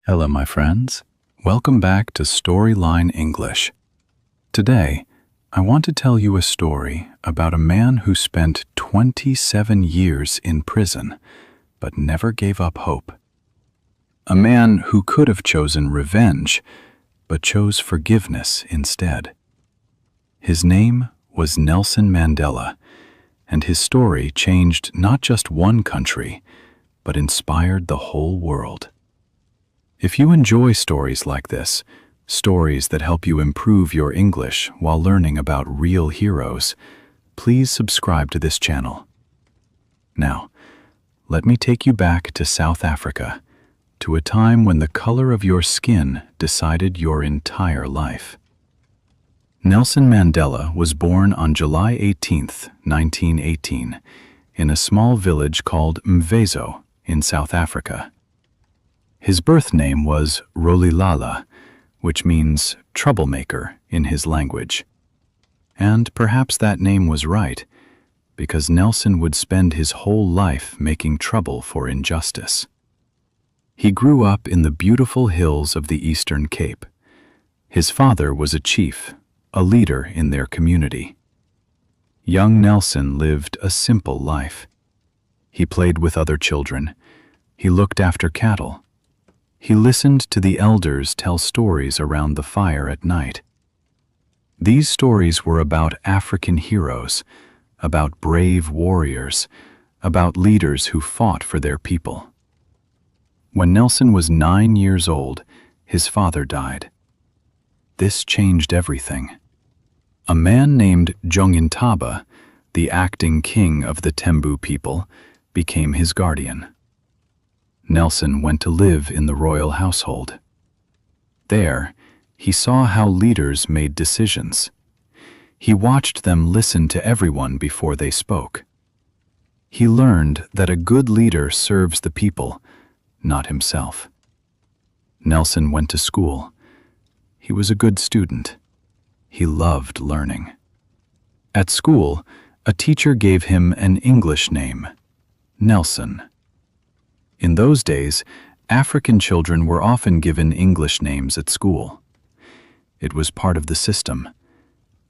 Hello, my friends. Welcome back to Storyline English. Today, I want to tell you a story about a man who spent 27 years in prison, but never gave up hope. A man who could have chosen revenge, but chose forgiveness instead. His name was Nelson Mandela, and his story changed not just one country, but inspired the whole world. If you enjoy stories like this, stories that help you improve your English while learning about real heroes, please subscribe to this channel. Now, let me take you back to South Africa, to a time when the color of your skin decided your entire life. Nelson Mandela was born on July 18, 1918, in a small village called Mvezo in South Africa. His birth name was Rolihlahla, which means troublemaker in his language. And perhaps that name was right, because Nelson would spend his whole life making trouble for injustice. He grew up in the beautiful hills of the Eastern Cape. His father was a chief, a leader in their community. Young Nelson lived a simple life. He played with other children. He looked after cattle. He listened to the elders tell stories around the fire at night. These stories were about African heroes, about brave warriors, about leaders who fought for their people. When Nelson was 9 years old, his father died. This changed everything. A man named Jongintaba, the acting king of the Tembu people, became his guardian. Nelson went to live in the royal household. There, he saw how leaders made decisions. He watched them listen to everyone before they spoke. He learned that a good leader serves the people, not himself. Nelson went to school. He was a good student. He loved learning. At school, a teacher gave him an English name, Nelson. In those days, African children were often given English names at school. It was part of the system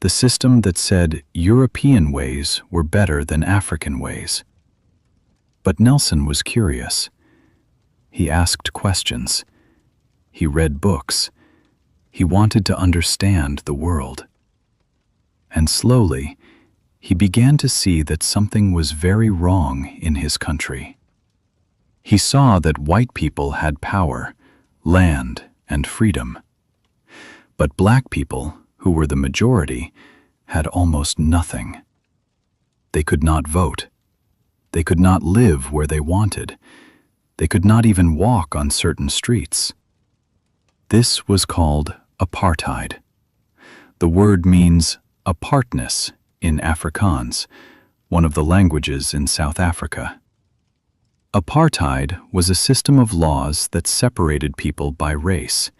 that said European ways were better than African ways. But Nelson was curious. He asked questions. He read books. He wanted to understand the world. And slowly, he began to see that something was very wrong in his country. He saw that white people had power, land, and freedom. But black people, who were the majority, had almost nothing. They could not vote. They could not live where they wanted. They could not even walk on certain streets. This was called apartheid. The word means apartness in Afrikaans, one of the languages in South Africa. Apartheid was a system of laws that separated people by race.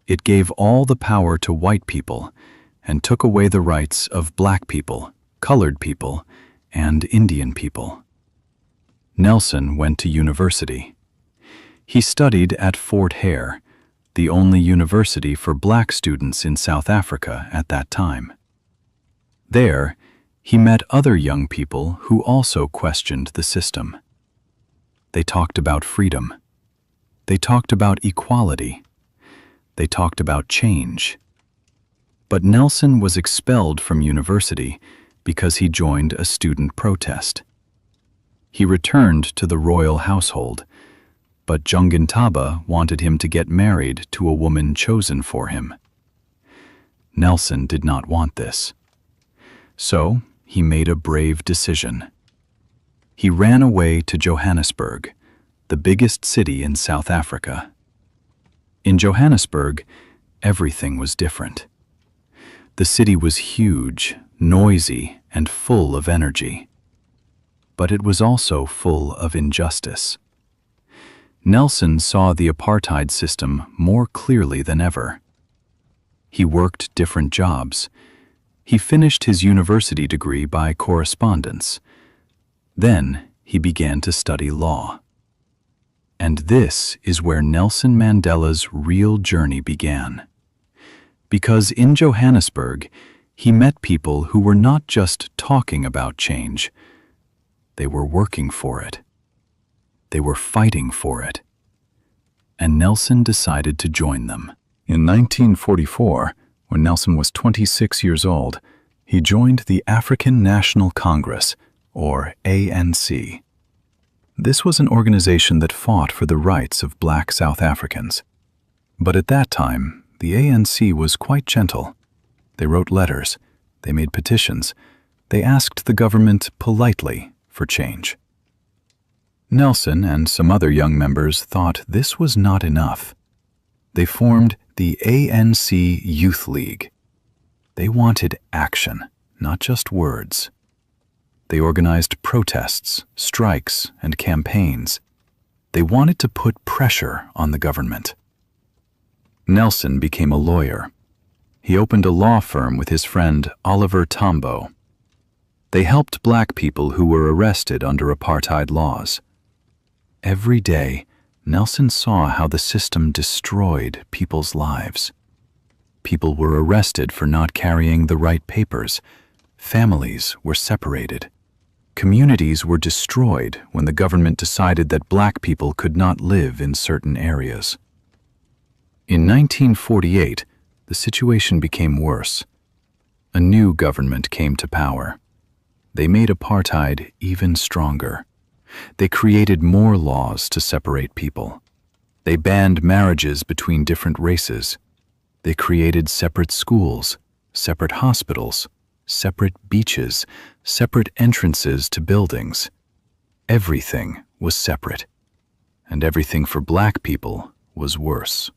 It gave all the power to white people and took away the rights of black people, colored people, and Indian people. Nelson went to university. He studied at Fort Hare, the only university for black students in South Africa at that time. There, he met other young people who also questioned the system. They talked about freedom. They talked about equality. They talked about change. But Nelson was expelled from university because he joined a student protest. He returned to the royal household, but Jongintaba wanted him to get married to a woman chosen for him. Nelson did not want this. So he made a brave decision. He ran away to Johannesburg, the biggest city in South Africa. In Johannesburg, everything was different. The city was huge, noisy, and full of energy. But it was also full of injustice. Nelson saw the apartheid system more clearly than ever. He worked different jobs. He finished his university degree by correspondence. Then he began to study law. And this is where Nelson Mandela's real journey began. Because in Johannesburg, he met people who were not just talking about change. They were working for it. They were fighting for it. And Nelson decided to join them. In 1944, when Nelson was 26 years old, he joined the African National Congress, or ANC. This was an organization that fought for the rights of black South Africans. But at that time, the ANC was quite gentle. They wrote letters, they made petitions, they asked the government politely for change. Nelson and some other young members thought this was not enough. They formed the ANC Youth League. They wanted action, not just words. They organized protests, strikes, and campaigns. They wanted to put pressure on the government. Nelson became a lawyer. He opened a law firm with his friend Oliver Tambo. They helped black people who were arrested under apartheid laws. Every day, Nelson saw how the system destroyed people's lives. People were arrested for not carrying the right papers. Families were separated. Communities were destroyed when the government decided that black people could not live in certain areas. In 1948, the situation became worse. A new government came to power. They made apartheid even stronger. They created more laws to separate people. They banned marriages between different races. They created separate schools, separate hospitals, separate beaches, separate entrances to buildings. Everything was separate, and everything for black people was worse.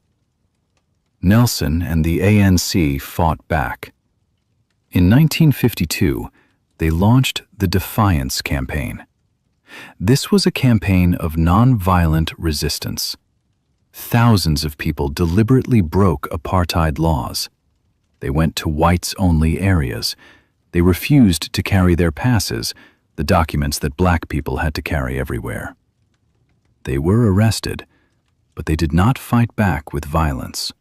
Nelson and the ANC fought back. In 1952, they launched the Defiance Campaign. This was a campaign of nonviolent resistance. Thousands of people deliberately broke apartheid laws. They went to whites-only areas. They refused to carry their passes, the documents that black people had to carry everywhere. They were arrested, but they did not fight back with violence.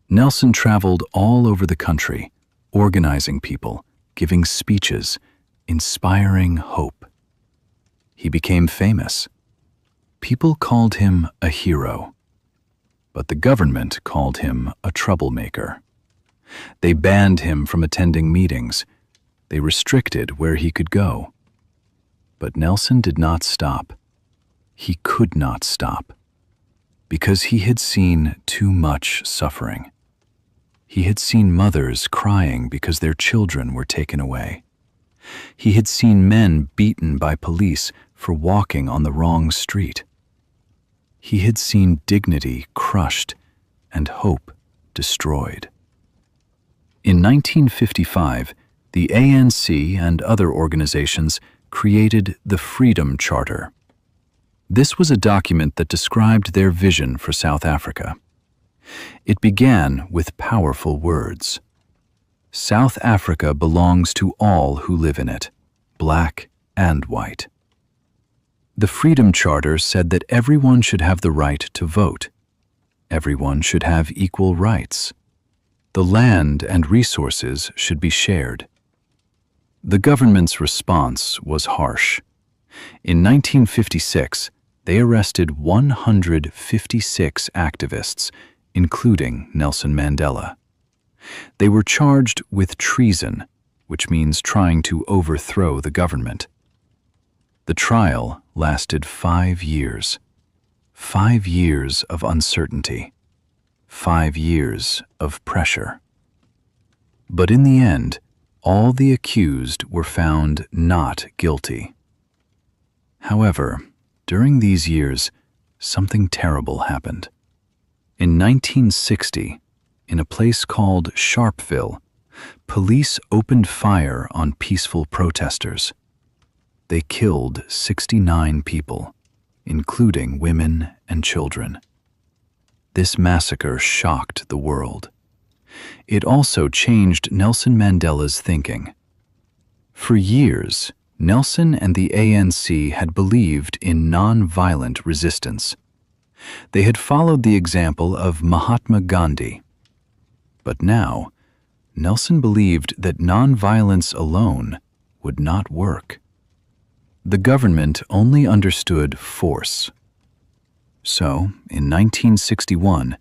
Nelson traveled all over the country, organizing people, giving speeches, inspiring hope. He became famous. People called him a hero, but the government called him a troublemaker. They banned him from attending meetings. They restricted where he could go. But Nelson did not stop. He could not stop, because he had seen too much suffering. He had seen mothers crying because their children were taken away. He had seen men beaten by police for walking on the wrong street. He had seen dignity crushed and hope destroyed. In 1955, the ANC and other organizations created the Freedom Charter. This was a document that described their vision for South Africa. It began with powerful words. South Africa belongs to all who live in it, black and white. The Freedom Charter said that everyone should have the right to vote. Everyone should have equal rights. The land and resources should be shared. The government's response was harsh. In 1956, they arrested 156 activists, including Nelson Mandela. They were charged with treason, which means trying to overthrow the government. The trial lasted 5 years. 5 years of uncertainty. 5 years of pressure. But in the end, all the accused were found not guilty. However, during these years, something terrible happened. In 1960, in a place called Sharpeville, police opened fire on peaceful protesters. They killed 69 people, including women and children. This massacre shocked the world. It also changed Nelson Mandela's thinking. For years, Nelson and the ANC had believed in non-violent resistance. They had followed the example of Mahatma Gandhi. But now, Nelson believed that non-violence alone would not work. The government only understood force. So, in 1961,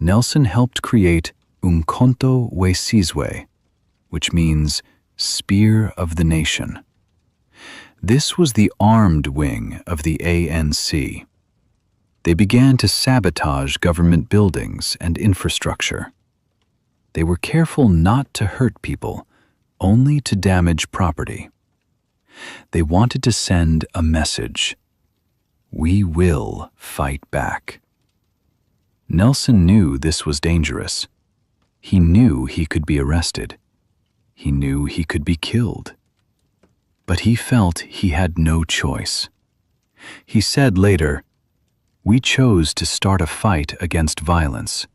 Nelson helped create Umkhonto we Sizwe, which means Spear of the Nation. This was the armed wing of the ANC. They began to sabotage government buildings and infrastructure. They were careful not to hurt people, only to damage property. They wanted to send a message: we will fight back. Nelson knew this was dangerous. He knew he could be arrested. He knew he could be killed. But he felt he had no choice. He said later, "We chose to start a fight against violence,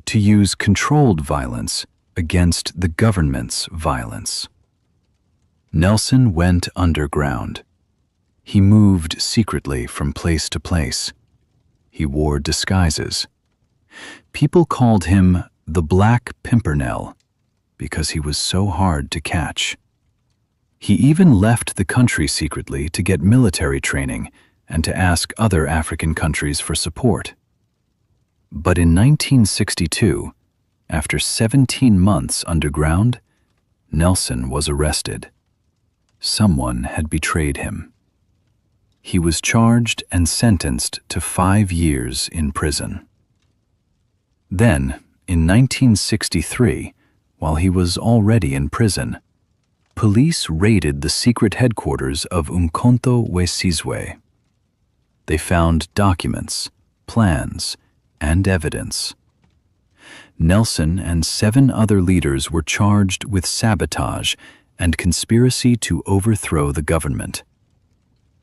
to use controlled violence against the government's violence." Nelson went underground. He moved secretly from place to place. He wore disguises. People called him the Black Pimpernel because he was so hard to catch. He even left the country secretly to get military training and to ask other African countries for support. But in 1962, after 17 months underground, Nelson was arrested. Someone had betrayed him. He was charged and sentenced to 5 years in prison. Then, in 1963, while he was already in prison, police raided the secret headquarters of Umkhonto we Sizwe. They found documents, plans, and evidence. Nelson and 7 other leaders were charged with sabotage and conspiracy to overthrow the government.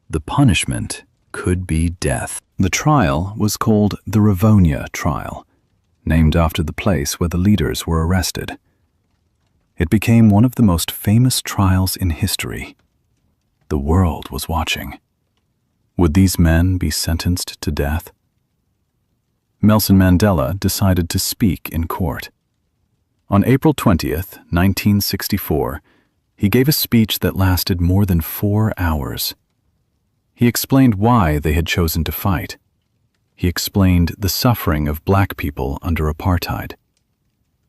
The punishment could be death. The trial was called the Rivonia Trial, named after the place where the leaders were arrested. It became one of the most famous trials in history. The world was watching. Would these men be sentenced to death? Nelson Mandela decided to speak in court. On April 20th, 1964, he gave a speech that lasted more than 4 hours. He explained why they had chosen to fight. He explained the suffering of black people under apartheid.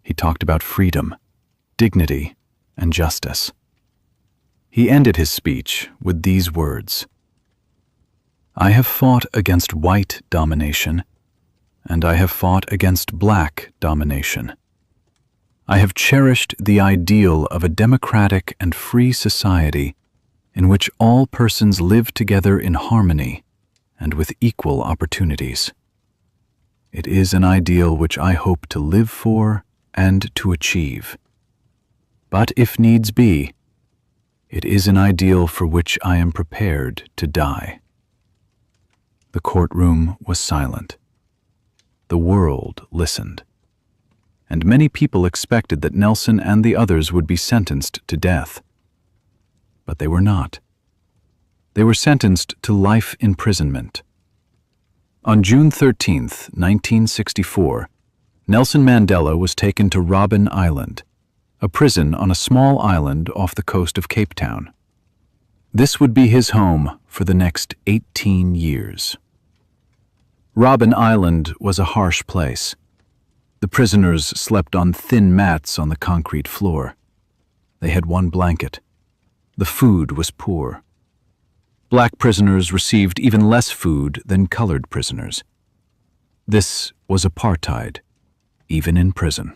He talked about freedom, dignity, and justice. He ended his speech with these words: "I have fought against white domination, and I have fought against black domination. I have cherished the ideal of a democratic and free society in which all persons live together in harmony and with equal opportunities. It is an ideal which I hope to live for and to achieve. But if needs be, it is an ideal for which I am prepared to die." The courtroom was silent. The world listened. And many people expected that Nelson and the others would be sentenced to death. But they were not. They were sentenced to life imprisonment. On June 13th, 1964, Nelson Mandela was taken to Robben Island, a prison on a small island off the coast of Cape Town. This would be his home for the next 18 years. Robben Island was a harsh place. The prisoners slept on thin mats on the concrete floor. They had one blanket. The food was poor. Black prisoners received even less food than colored prisoners. This was apartheid, even in prison.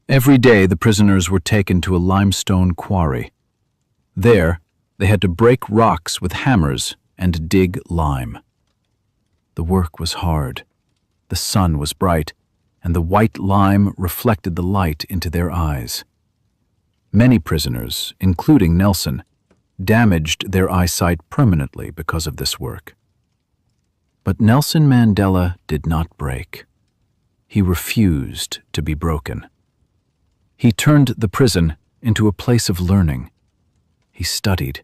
Every day the prisoners were taken to a limestone quarry. There, they had to break rocks with hammers and dig lime. The work was hard. The sun was bright, and the white lime reflected the light into their eyes. Many prisoners, including Nelson, damaged their eyesight permanently because of this work. But Nelson Mandela did not break. He refused to be broken. He turned the prison into a place of learning. He studied.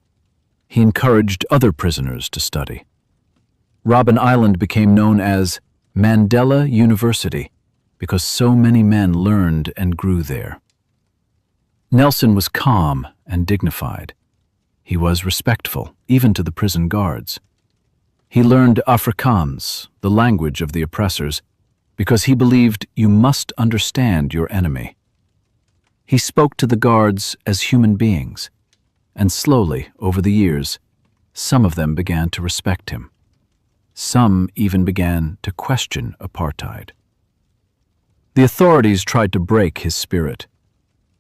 He encouraged other prisoners to study. Robben Island became known as Mandela University because so many men learned and grew there. Nelson was calm and dignified. He was respectful, even to the prison guards. He learned Afrikaans, the language of the oppressors, because he believed you must understand your enemy. He spoke to the guards as human beings, and slowly, over the years, some of them began to respect him. Some even began to question apartheid. The authorities tried to break his spirit.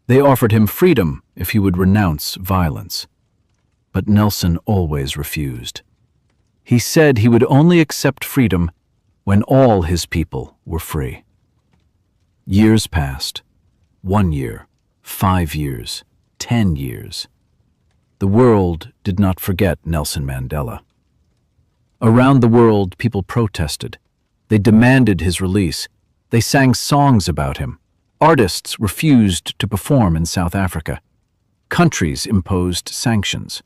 They offered him freedom if he would renounce violence. But Nelson always refused. He said he would only accept freedom when all his people were free. Years passed. 1 year, 5 years, 10 years. The world did not forget Nelson Mandela. Around the world, people protested. They demanded his release. They sang songs about him. Artists refused to perform in South Africa. Countries imposed sanctions.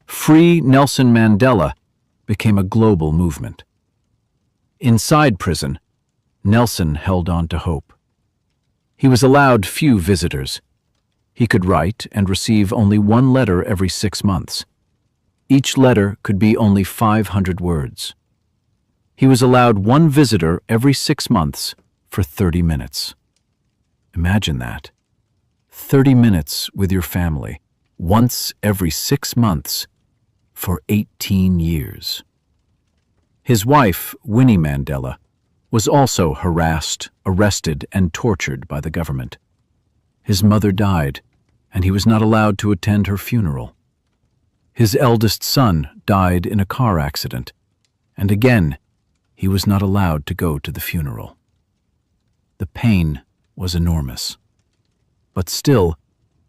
Free Nelson Mandela became a global movement. Inside prison, Nelson held on to hope. He was allowed few visitors. He could write and receive only 1 letter every 6 months. Each letter could be only 500 words. He was allowed 1 visitor every 6 months for 30 minutes. Imagine that. 30 minutes with your family, once every 6 months, for 18 years. His wife, Winnie Mandela, was also harassed, arrested, and tortured by the government. His mother died, and he was not allowed to attend her funeral. His eldest son died in a car accident, and again, he was not allowed to go to the funeral. The pain was enormous. But still,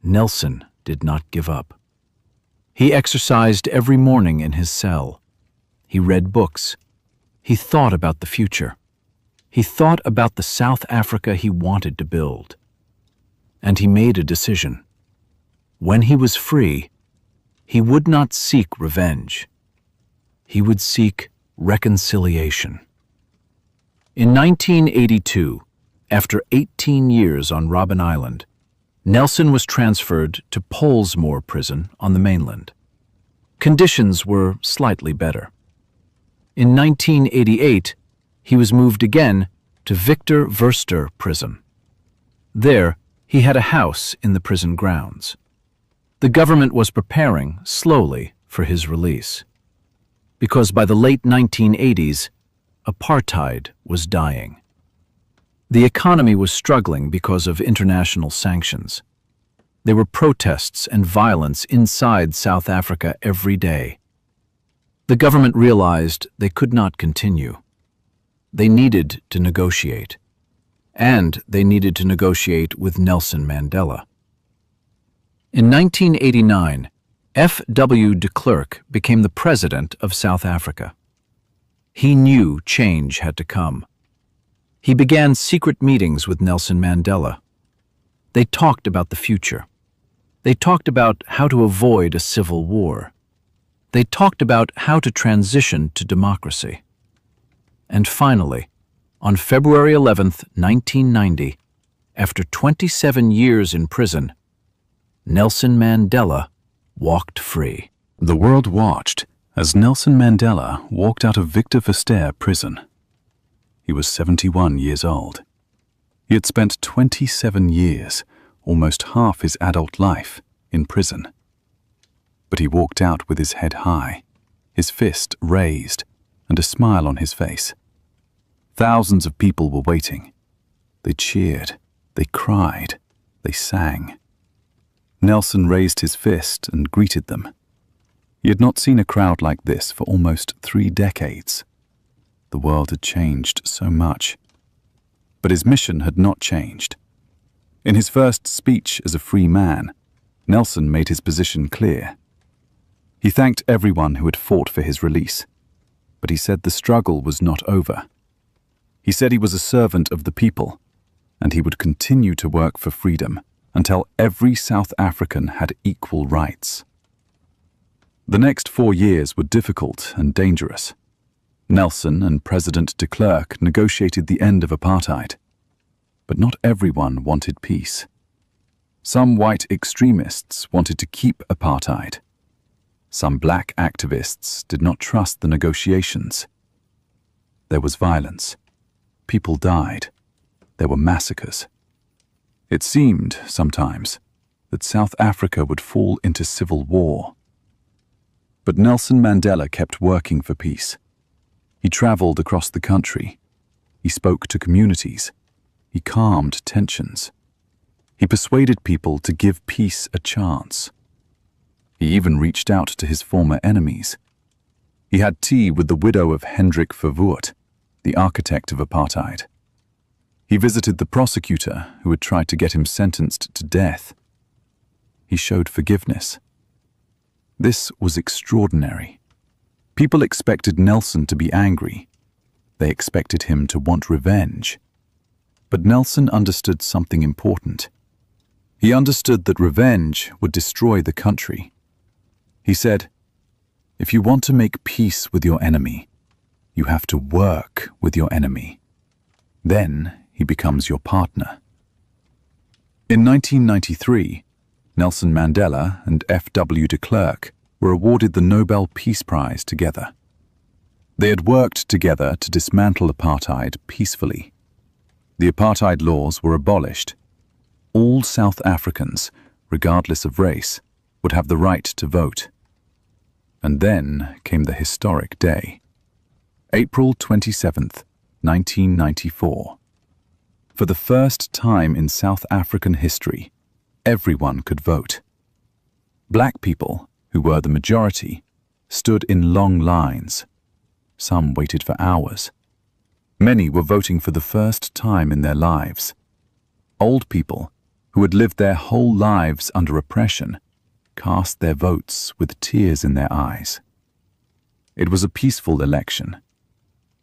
Nelson did not give up. He exercised every morning in his cell. He read books. He thought about the future. He thought about the South Africa he wanted to build. And he made a decision. When he was free, he would not seek revenge. He would seek reconciliation. In 1982, after 18 years on Robben Island, Nelson was transferred to Pollsmoor prison on the mainland. Conditions were slightly better. In 1988, he was moved again to Victor Verster prison. There, he had a house in the prison grounds. The government was preparing, slowly, for his release. Because by the late 1980s, apartheid was dying. The economy was struggling because of international sanctions. There were protests and violence inside South Africa every day. The government realized they could not continue. They needed to negotiate. And they needed to negotiate with Nelson Mandela. In 1989, F.W. de Klerk became the president of South Africa. He knew change had to come. He began secret meetings with Nelson Mandela. They talked about the future. They talked about how to avoid a civil war. They talked about how to transition to democracy. And finally, on February 11th, 1990, after 27 years in prison, Nelson Mandela walked free. The world watched as Nelson Mandela walked out of Victor Verster prison. He was 71 years old. He had spent 27 years, almost half his adult life, in prison. But he walked out with his head high, his fist raised, and a smile on his face. Thousands of people were waiting. They cheered, they cried, they sang. Nelson raised his fist and greeted them. He had not seen a crowd like this for almost 3 decades. The world had changed so much. But his mission had not changed. In his first speech as a free man, Nelson made his position clear. He thanked everyone who had fought for his release, but he said the struggle was not over. He said he was a servant of the people, and he would continue to work for freedom until every South African had equal rights. The next 4 years were difficult and dangerous. Nelson and President de Klerk negotiated the end of apartheid. But not everyone wanted peace. Some white extremists wanted to keep apartheid. Some black activists did not trust the negotiations. There was violence. People died. There were massacres. It seemed, sometimes, that South Africa would fall into civil war. But Nelson Mandela kept working for peace. He traveled across the country. He spoke to communities. He calmed tensions. He persuaded people to give peace a chance. He even reached out to his former enemies. He had tea with the widow of Hendrik Verwoerd, the architect of apartheid. He visited the prosecutor who had tried to get him sentenced to death. He showed forgiveness. This was extraordinary. People expected Nelson to be angry. They expected him to want revenge. But Nelson understood something important. He understood that revenge would destroy the country. He said, "If you want to make peace with your enemy, you have to work with your enemy. Then he becomes your partner." In 1993, Nelson Mandela and F.W. de Klerk were awarded the Nobel Peace Prize together. They had worked together to dismantle apartheid peacefully. The apartheid laws were abolished. All South Africans, regardless of race, would have the right to vote. And then came the historic day. April 27th, 1994. For the first time in South African history, everyone could vote. Black people, who were the majority, stood in long lines. Some waited for hours. Many were voting for the first time in their lives. Old people, who had lived their whole lives under oppression, cast their votes with tears in their eyes. It was a peaceful election.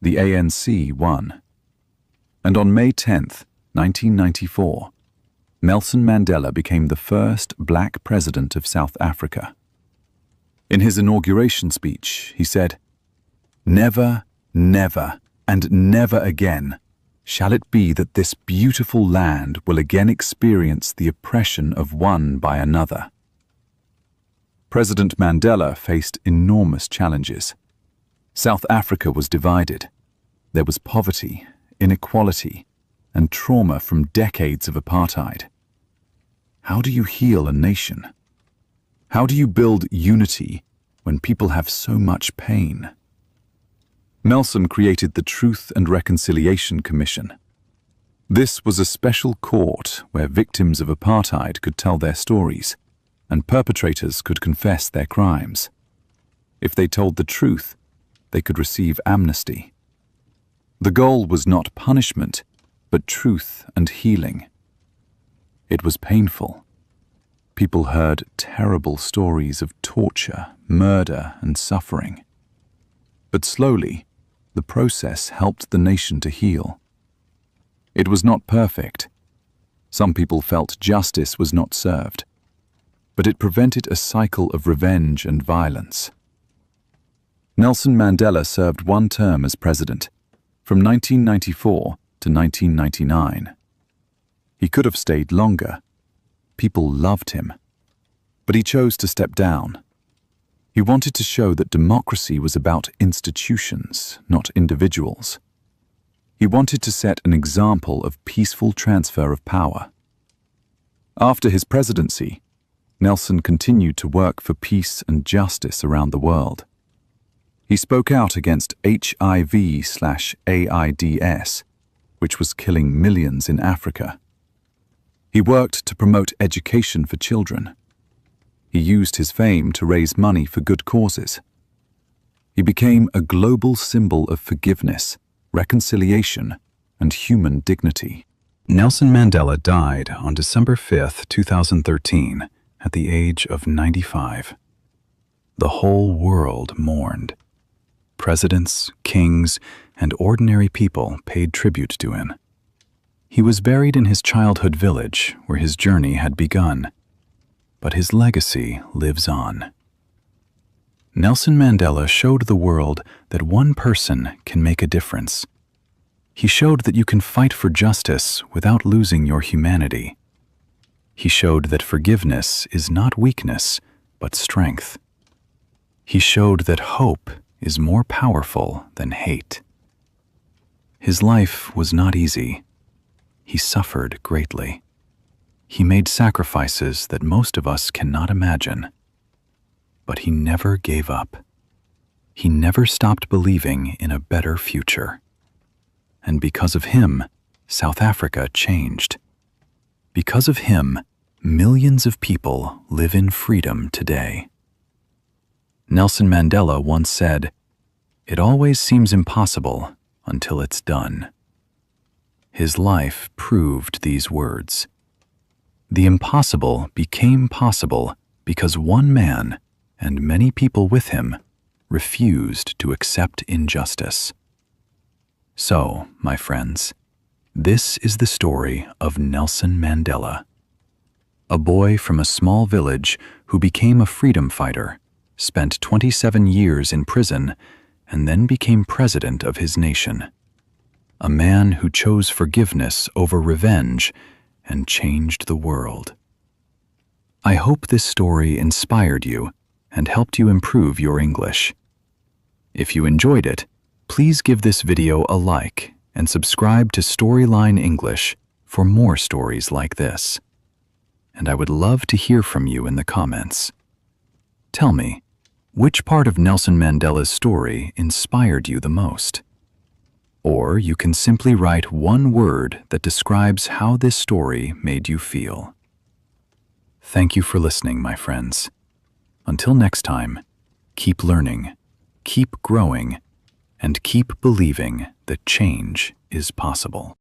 The ANC won. And on May 10th, 1994, Nelson Mandela became the first black president of South Africa. In his inauguration speech, he said, "Never, never, and never again shall it be that this beautiful land will again experience the oppression of one by another." President Mandela faced enormous challenges. South Africa was divided. There was poverty, inequality, and trauma from decades of apartheid. How do you heal a nation? How do you build unity when people have so much pain? Nelson created the Truth and Reconciliation Commission. This was a special court where victims of apartheid could tell their stories and perpetrators could confess their crimes. If they told the truth, they could receive amnesty. The goal was not punishment, but truth and healing. It was painful. People heard terrible stories of torture, murder, and suffering. But slowly, the process helped the nation to heal. It was not perfect. Some people felt justice was not served, but it prevented a cycle of revenge and violence. Nelson Mandela served one term as president, from 1994 to 1999. He could have stayed longer. People loved him. But he chose to step down. He wanted to show that democracy was about institutions, not individuals. He wanted to set an example of peaceful transfer of power. After his presidency, Nelson continued to work for peace and justice around the world. He spoke out against HIV/AIDS, which was killing millions in Africa. He worked to promote education for children. He used his fame to raise money for good causes. He became a global symbol of forgiveness, reconciliation, and human dignity. Nelson Mandela died on December 5, 2013, at the age of 95. The whole world mourned. Presidents, kings, and ordinary people paid tribute to him. He was buried in his childhood village where his journey had begun, but his legacy lives on. Nelson Mandela showed the world that one person can make a difference. He showed that you can fight for justice without losing your humanity. He showed that forgiveness is not weakness, but strength. He showed that hope is more powerful than hate. His life was not easy. He suffered greatly. He made sacrifices that most of us cannot imagine. But he never gave up. He never stopped believing in a better future. And because of him, South Africa changed. Because of him, millions of people live in freedom today. Nelson Mandela once said, "It always seems impossible until it's done." His life proved these words. The impossible became possible because one man, and many people with him, refused to accept injustice. So, my friends, this is the story of Nelson Mandela, a boy from a small village who became a freedom fighter, spent 27 years in prison, and then became president of his nation. A man who chose forgiveness over revenge and changed the world. I hope this story inspired you and helped you improve your English. If you enjoyed it, please give this video a like and subscribe to Storyline English for more stories like this. And I would love to hear from you in the comments. Tell me, which part of Nelson Mandela's story inspired you the most? Or you can simply write one word that describes how this story made you feel. Thank you for listening, my friends. Until next time, keep learning, keep growing, and keep believing that change is possible.